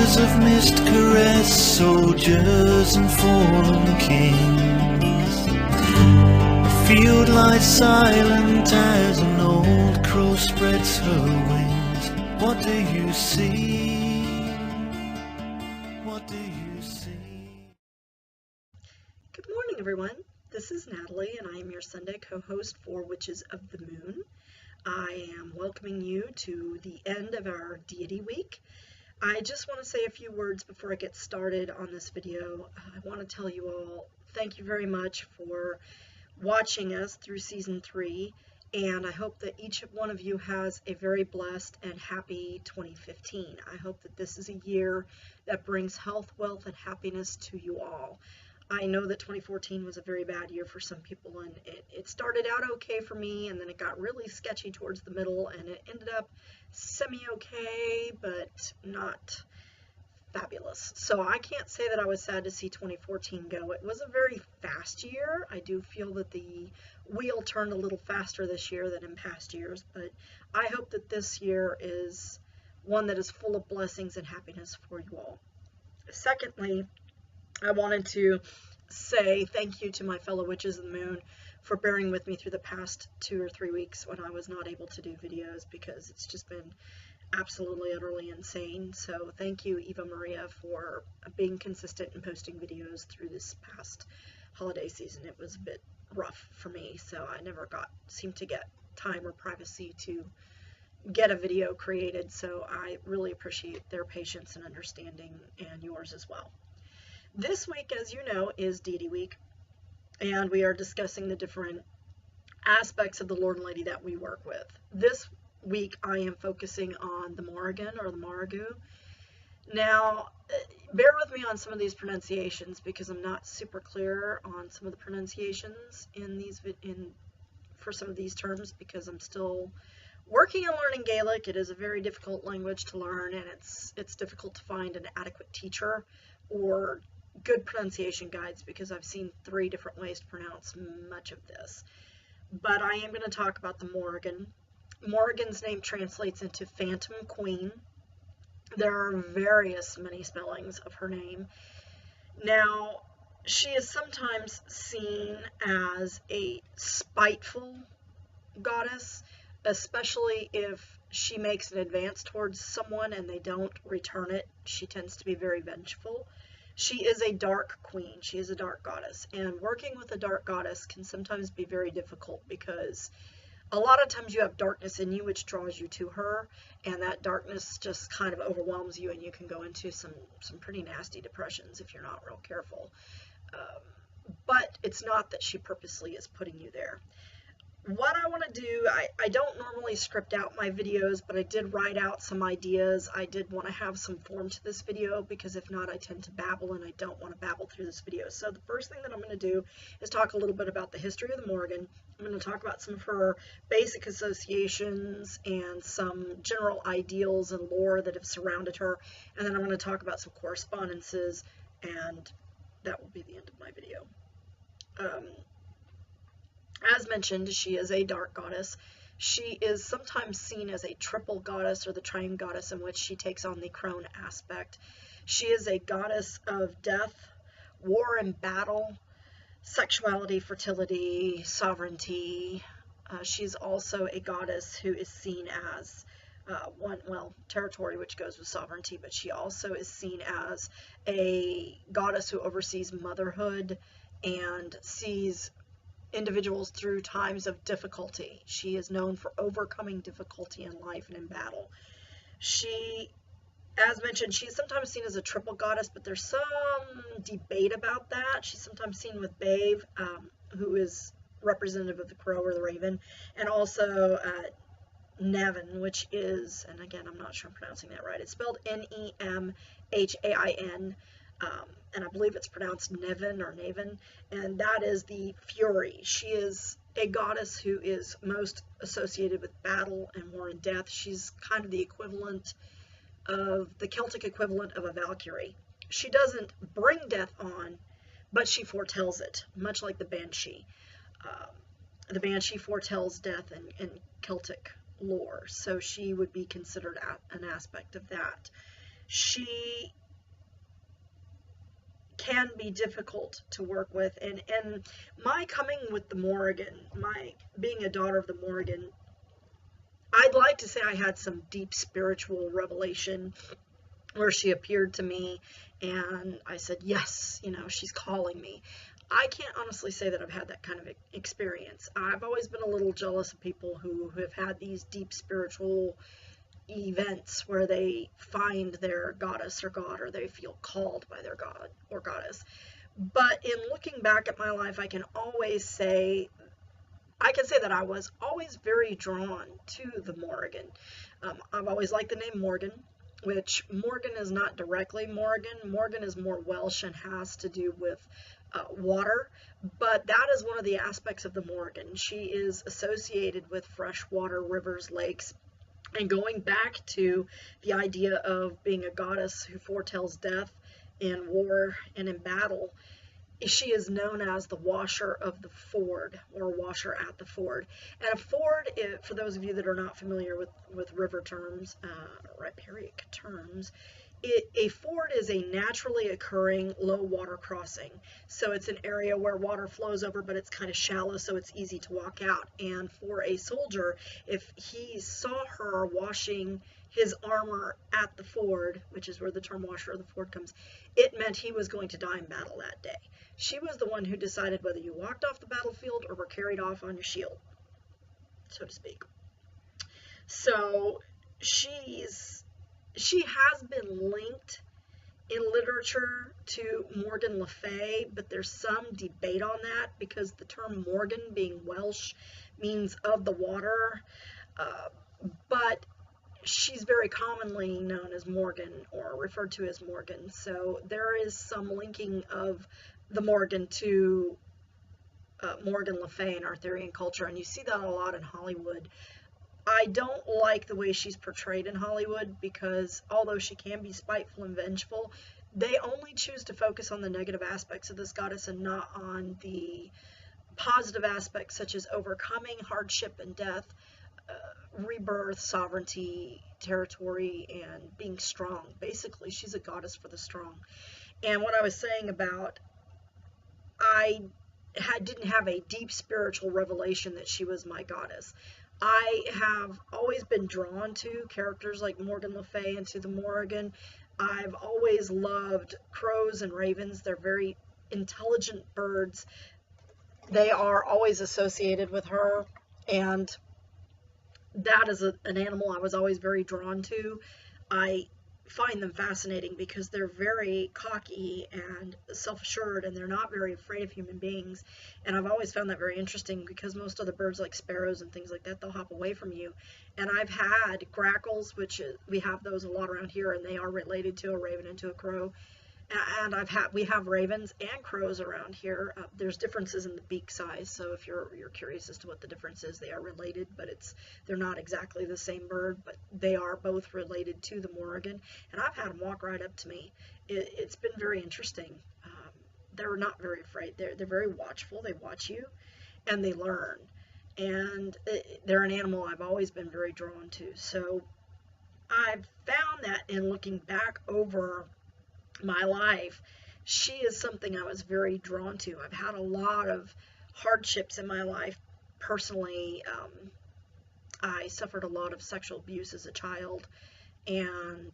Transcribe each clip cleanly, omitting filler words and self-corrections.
Rivers of mist caress soldiers and fallen kings. The field lies silent as an old crow spreads her wings. What do you see? What do you see? Good morning, everyone. This is Natalie, and I am your Sunday co-host for Witches of the Moon. I am welcoming you to the end of our Deity Week. I just want to say a few words before I get started on this video. I want to tell you all thank you very much for watching us through Season 3, and I hope that each one of you has a very blessed and happy 2015. I hope that this is a year that brings health, wealth, and happiness to you all. I know that 2014 was a very bad year for some people, and it started out okay for me, and then it got really sketchy towards the middle, and it ended up semi-okay, but not fabulous. So I can't say that I was sad to see 2014 go. It was a very fast year. I do feel that the wheel turned a little faster this year than in past years, but I hope that this year is one that is full of blessings and happiness for you all. Secondly, I wanted to say thank you to my fellow Witches of the Moon for bearing with me through the past 2 or 3 weeks when I was not able to do videos, because it's just been absolutely, utterly insane. So thank you, Eva Maria, for being consistent and posting videos through this past holiday season. It was a bit rough for me, so I never seemed to get time or privacy to get a video created, so I really appreciate their patience and understanding, and yours as well. This week, as you know, is Deity Week, and we are discussing the different aspects of the Lord and Lady that we work with. This week, I am focusing on the Morrighain or the Morrighain. Now, bear with me on some of these pronunciations because I'm not super clear on some of the pronunciations for some of these terms, because I'm still working on learning Gaelic. It is a very difficult language to learn, and it's difficult to find an adequate teacher or good pronunciation guides, because I've seen 3 different ways to pronounce much of this. But I am going to talk about the Morrighain. Morrighain's name translates into Phantom Queen. There are many spellings of her name. Now, she is sometimes seen as a spiteful goddess, especially if she makes an advance towards someone and they don't return it. She tends to be very vengeful. She is a dark queen. She is a dark goddess, and working with a dark goddess can sometimes be very difficult, because a lot of times you have darkness in you which draws you to her, and that darkness just kind of overwhelms you, and you can go into some pretty nasty depressions if you're not real careful. But it's not that she purposely is putting you there. What I want to do, I don't normally script out my videos, but I did write out some ideas. I did want to have some form to this video, because if not, I tend to babble, and I don't want to babble through this video. So the first thing that I'm going to do is talk a little bit about the history of the Morrighain. I'm going to talk about some of her basic associations and some general ideals and lore that have surrounded her, and then I'm going to talk about some correspondences, and that will be the end of my video. As mentioned, she is a dark goddess. She is sometimes seen as a triple goddess, or the triune goddess, in which she takes on the crone aspect. She is a goddess of death, war and battle, sexuality, fertility, sovereignty. She's also a goddess who is seen as territory, which goes with sovereignty, but she also is seen as a goddess who oversees motherhood and sees individuals through times of difficulty. She is known for overcoming difficulty in life and in battle. She, as mentioned, she is sometimes seen as a triple goddess, but there's some debate about that. She's sometimes seen with Babe, who is representative of the crow or the raven, and also Nevin, which is, and again, I'm not sure I'm pronouncing that right. It's spelled Nemhain, and I believe it's pronounced Nevin or Navin, and that is the Fury. She is a goddess who is most associated with battle and war and death. She's kind of the equivalent of the Celtic equivalent of a Valkyrie. She doesn't bring death on, but she foretells it, much like the Banshee. The Banshee foretells death in Celtic lore, so she would be considered an aspect of that. she can be difficult to work with, and my coming with the Morrighain, my being a daughter of the Morrighain, I'd like to say I had some deep spiritual revelation where she appeared to me and I said, yes, you know, she's calling me. I can't honestly say that I've had that kind of experience. I've always been a little jealous of people who have had these deep spiritual events where they find their goddess or god, or they feel called by their god or goddess. But in looking back at my life, I can say that I was always very drawn to the Morrighain. I've always liked the name Morgan, which Morgan is not directly Morrigan. Morgan is more Welsh and has to do with water, but that is one of the aspects of the Morrighain. She is associated with freshwater rivers, lakes, and going back to the idea of being a goddess who foretells death in war and in battle, she is known as the washer of the ford, or washer at the ford. And a ford, for those of you that are not familiar with river terms, riparian terms, a ford is a naturally occurring low water crossing. So it's an area where water flows over, but it's kind of shallow, so it's easy to walk out. And for a soldier, if he saw her washing his armor at the ford, which is where the term washer of the ford comes, it meant he was going to die in battle that day. She was the one who decided whether you walked off the battlefield or were carried off on your shield, so to speak. So she has been linked in literature to Morgan Le Fay, but there's some debate on that because the term Morgan, being Welsh, means of the water, but she's very commonly known as Morgan, or referred to as Morgan. So there is some linking of the Morgan to Morgan Le Fay in Arthurian culture, and you see that a lot in Hollywood. I don't like the way she's portrayed in Hollywood because although she can be spiteful and vengeful, they only choose to focus on the negative aspects of this goddess and not on the positive aspects such as overcoming hardship and death, rebirth, sovereignty, territory, and being strong. Basically, she's a goddess for the strong. And what I was saying about I didn't have a deep spiritual revelation that she was my goddess. I have always been drawn to characters like Morgan Le Fay and to the Morrighain. I've always loved crows and ravens. They're very intelligent birds. They are always associated with her, and that is an animal I was always very drawn to. I find them fascinating because they're very cocky and self-assured, and they're not very afraid of human beings. And I've always found that very interesting because most other birds, like sparrows and things like that, they'll hop away from you. And I've had grackles, which we have those a lot around here, and they are related to a raven and to a crow. And we have ravens and crows around here. There's differences in the beak size, so if you're curious as to what the difference is, they are related, but they're not exactly the same bird, but they are both related to the Morrighain. And I've had them walk right up to me. It's been very interesting. They're not very afraid. They're very watchful. They watch you, and they learn. And they're an animal I've always been very drawn to. So I've found that in looking back over my life, she is something I was very drawn to. I've had a lot of hardships in my life personally. I suffered a lot of sexual abuse as a child, and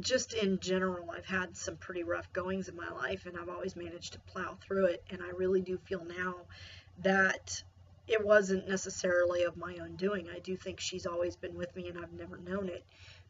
just in general, I've had some pretty rough goings in my life, and I've always managed to plow through it. And I really do feel now that it wasn't necessarily of my own doing. I do think she's always been with me, and I've never known it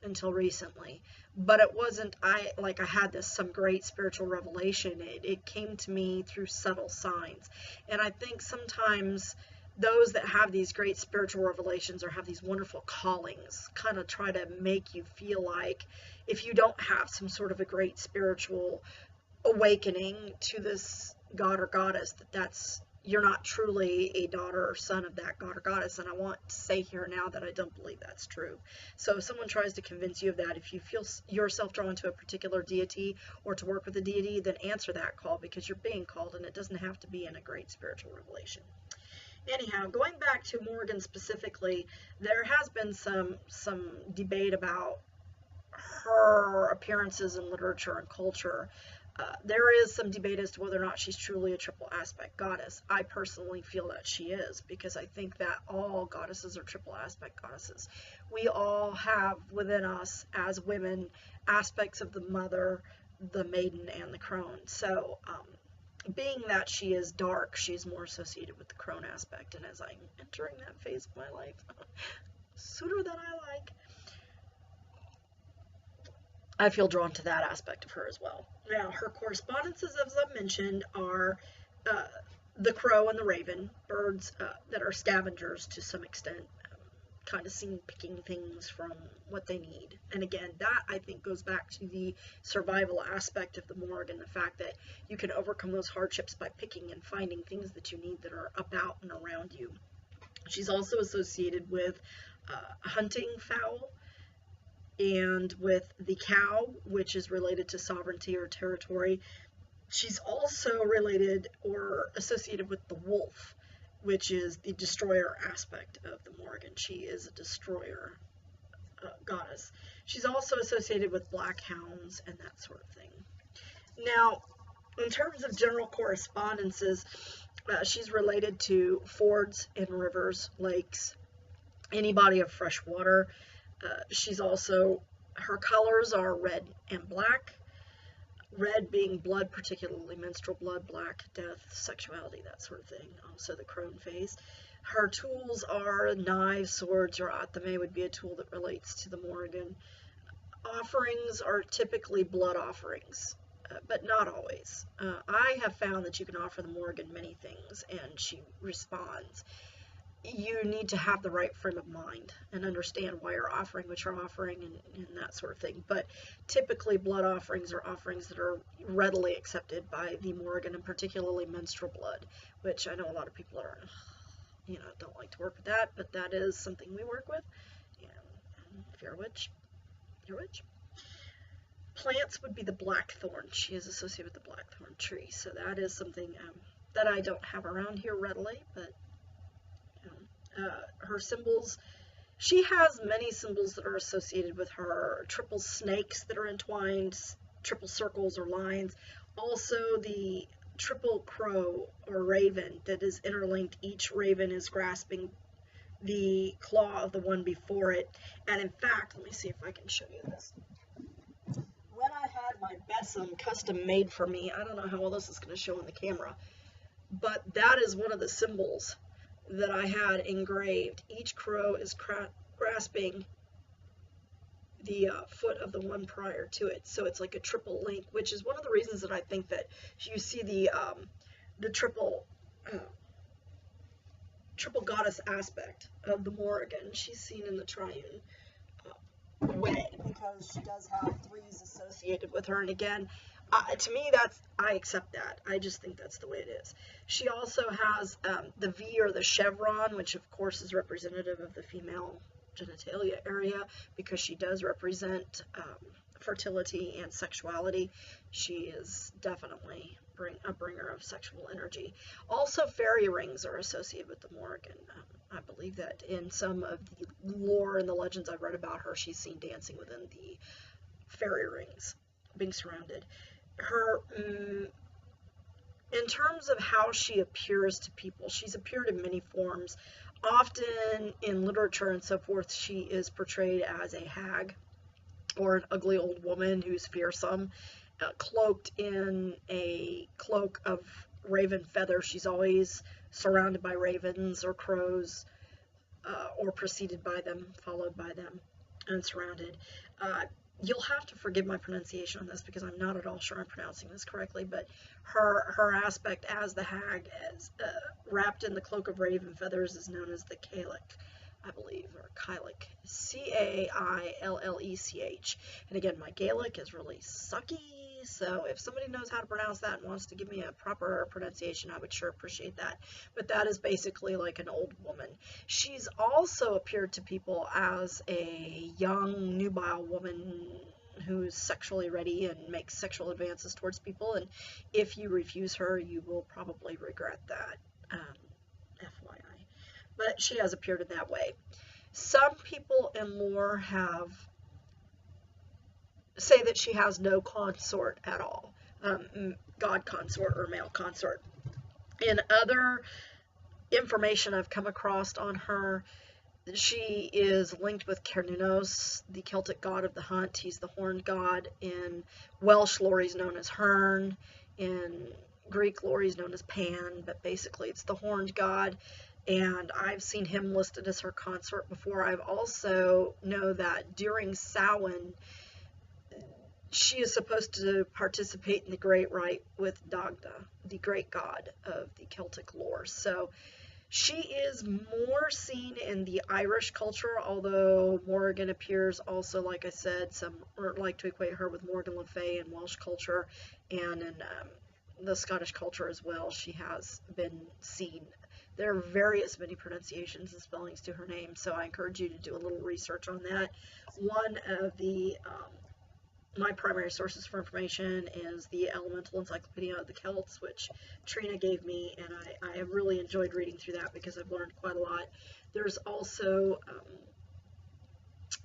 until recently. But it wasn't I had some great spiritual revelation. It came to me through subtle signs. And I think sometimes those that have these great spiritual revelations or have these wonderful callings kind of try to make you feel like if you don't have some sort of a great spiritual awakening to this god or goddess, you're not truly a daughter or son of that god or goddess. And I want to say here now that I don't believe that's true. So if someone tries to convince you of that, if you feel yourself drawn to a particular deity or to work with a deity, then answer that call, because you're being called, and it doesn't have to be in a great spiritual revelation. Anyhow, going back to Morgan specifically, there has been some debate about her appearances in literature and culture, there is some debate as to whether or not she's truly a triple aspect goddess. I personally feel that she is, because I think that all goddesses are triple aspect goddesses. We all have within us, as women, aspects of the mother, the maiden, and the crone. So, being that she is dark, she's more associated with the crone aspect, and as I'm entering that phase of my life, sooner than I like, I feel drawn to that aspect of her as well. Now, her correspondences, as I mentioned, are the crow and the raven, birds that are scavengers to some extent, kind of seen picking things from what they need. And again, that I think goes back to the survival aspect of the Morrighain, the fact that you can overcome those hardships by picking and finding things that you need that are about and around you. She's also associated with hunting fowl, and with the cow, which is related to sovereignty or territory. She's also related or associated with the wolf, which is the destroyer aspect of the Morrighain. She is a destroyer goddess. She's also associated with black hounds and that sort of thing. Now, in terms of general correspondences, she's related to fords and rivers, lakes, any body of fresh water. She's also, her colors are red and black. Red being blood, particularly menstrual blood, black, death, sexuality, that sort of thing. Also the crone phase. Her tools are knives, swords, or atame would be a tool that relates to the Morrighain. Offerings are typically blood offerings, but not always. I have found that you can offer the Morrighain many things, and she responds. You need to have the right frame of mind and understand why you're offering what you're offering and that sort of thing. But typically blood offerings are offerings that are readily accepted by the Morrighain, and particularly menstrual blood, which I know a lot of people are, don't like to work with that, but that is something we work with. And if you're a witch, you're a witch. Plants would be the blackthorn. She is associated with the blackthorn tree. So that is something that I don't have around here readily, but her symbols, she has many symbols that are associated with her. Triple snakes that are entwined, triple circles or lines. Also the triple crow or raven that is interlinked. Each raven is grasping the claw of the one before it. And in fact, let me see if I can show you this. When I had my besom custom made for me, I don't know how well this is going to show on the camera, but that is one of the symbols that I had engraved. Each crow is grasping the foot of the one prior to it, so it's like a triple link, which is one of the reasons that I think that you see the triple goddess aspect of the Morrighain. She's seen in the triune way, because she does have threes associated with her, and again, to me, I accept that. I just think that's the way it is. She also has the V or the chevron, which of course is representative of the female genitalia area, because she does represent fertility and sexuality. She is definitely a bringer of sexual energy. Also, fairy rings are associated with the Morrighain. I believe that in some of the lore and the legends I've read about her, she's seen dancing within the fairy rings, being surrounded. Her, in terms of how she appears to people, she's appeared in many forms. Often in literature and so forth, she is portrayed as a hag or an ugly old woman who's fearsome, cloaked in a cloak of raven feathers. She's always surrounded by ravens or crows, or preceded by them, followed by them, and surrounded. You'll have to forgive my pronunciation on this, because I'm not at all sure I'm pronouncing this correctly, but her aspect as the hag, as wrapped in the cloak of raven feathers, is known as the Cailleach, I believe, or Cailleach, C-A-I-L-L-E-C-H. And again, my Gaelic is really sucky, so if somebody knows how to pronounce that and wants to give me a proper pronunciation, I would sure appreciate that. But that is basically like an old woman. She's also appeared to people as a young, nubile woman who's sexually ready and makes sexual advances towards people, and if you refuse her, you will probably regret that, FYI. But she has appeared in that way. Some people in lore have say that she has no consort at all, god consort or male consort. In other information I've come across on her, she is linked with Cernunnos, the Celtic god of the hunt. He's the horned god. In Welsh lore, he's known as Hern. In Greek lore, he's known as Pan, but basically it's the horned god. And I've seen him listed as her consort before. I've also know that during Samhain, she is supposed to participate in the great rite with Dagda, the great god of the Celtic lore. So she is more seen in the Irish culture, although Morrighain appears also, like I said, some like to equate her with Morgan Le Fay in Welsh culture, and in the Scottish culture as well. She has been seen. There are many pronunciations and spellings to her name, so I encourage you to do a little research on that. One of the my primary sources for information is the Elemental Encyclopedia of the Celts, which Trina gave me, and I have really enjoyed reading through that because I've learned quite a lot. There's also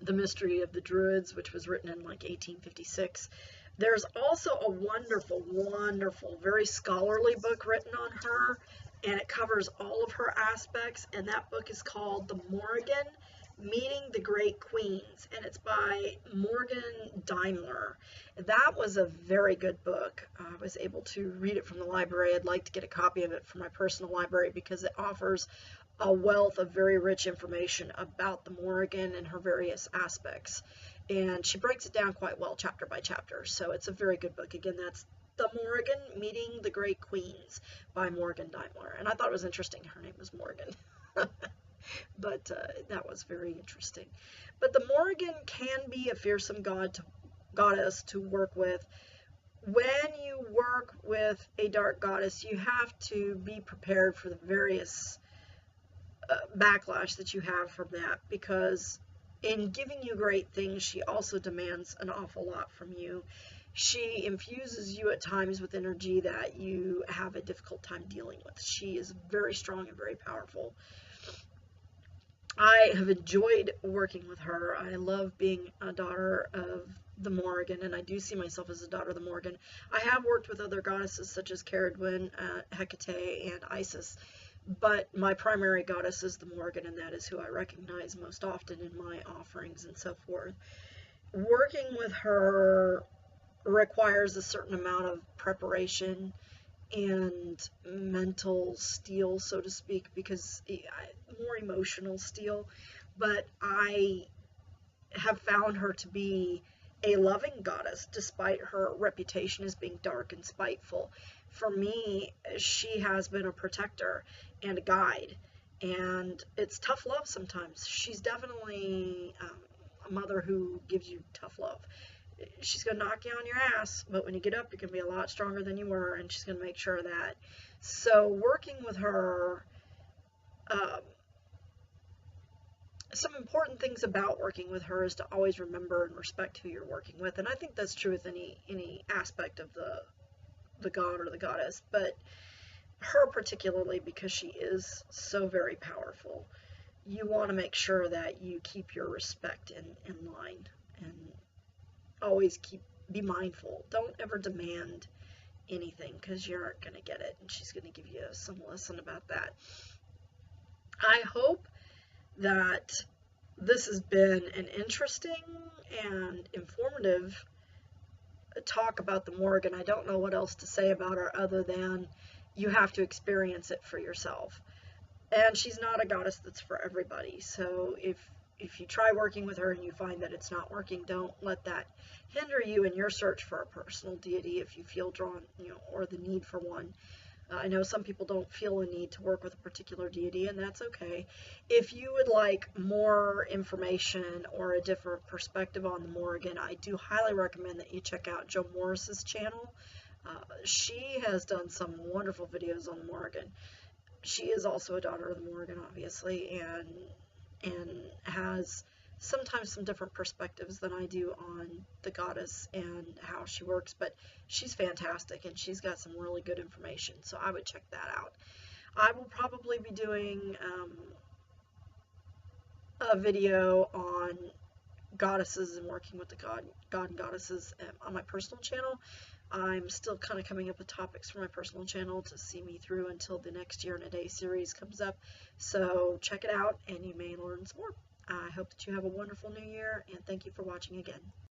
The Mystery of the Druids, which was written in like 1856. There's also a wonderful, wonderful, very scholarly book written on her, and it covers all of her aspects, and that book is called The Morrighain, Meeting the Great Queens, and it's by Morgan Daimler. That was a very good book. I was able to read it from the library. I'd like to get a copy of it for my personal library because it offers a wealth of very rich information about the Morrighain and her various aspects. And she breaks it down quite well chapter by chapter, so it's a very good book. Again, that's The Morrighain, Meeting the Great Queens by Morgan Daimler. And I thought it was interesting her name was Morgan. But that was very interesting. But the Morrighain can be a fearsome goddess to work with. When you work with a dark goddess, you have to be prepared for the various backlash that you have from that, because in giving you great things, she also demands an awful lot from you. She infuses you at times with energy that you have a difficult time dealing with. She is very strong and very powerful. I have enjoyed working with her. I love being a daughter of the Morrighain, and I do see myself as a daughter of the Morrighain. I have worked with other goddesses such as Caradwyn, Hecate, and Isis, but my primary goddess is the Morrighain, and that is who I recognize most often in my offerings and so forth. Working with her requires a certain amount of preparation and mental steel, so to speak, because more emotional steel, but I have found her to be a loving goddess despite her reputation as being dark and spiteful. For me, she has been a protector and a guide, and it's tough love sometimes. She's definitely a mother who gives you tough love. She's going to knock you on your ass, but when you get up, you're going to be a lot stronger than you were, and she's going to make sure of that. So working with her, some important things about working with her is to always remember and respect who you're working with, and I think that's true with any aspect of the god or the goddess, but her particularly, because she is so very powerful, you want to make sure that you keep your respect in line, and always be mindful. Don't ever demand anything, because you aren't going to get it, and she's going to give you some lesson about that. I hope that this has been an interesting and informative talk about the Morrighain. I don't know what else to say about her other than you have to experience it for yourself. And she's not a goddess that's for everybody, so if you try working with her and you find that it's not working, don't let that hinder you in your search for a personal deity if you feel drawn, or the need for one. I know some people don't feel a need to work with a particular deity, and that's okay. If you would like more information or a different perspective on the Morrighain, I do highly recommend that you check out Jo Morris's channel. She has done some wonderful videos on the Morrighain. She is also a daughter of the Morrighain, obviously, and has sometimes some different perspectives than I do on the goddess and how she works, but she's fantastic and she's got some really good information, so I would check that out. I will probably be doing a video on goddesses and working with the god and goddesses on my personal channel. I'm still kind of coming up with topics for my personal channel to see me through until the next Year in a Day series comes up. So check it out and you may learn some more. I hope that you have a wonderful new year, and thank you for watching again.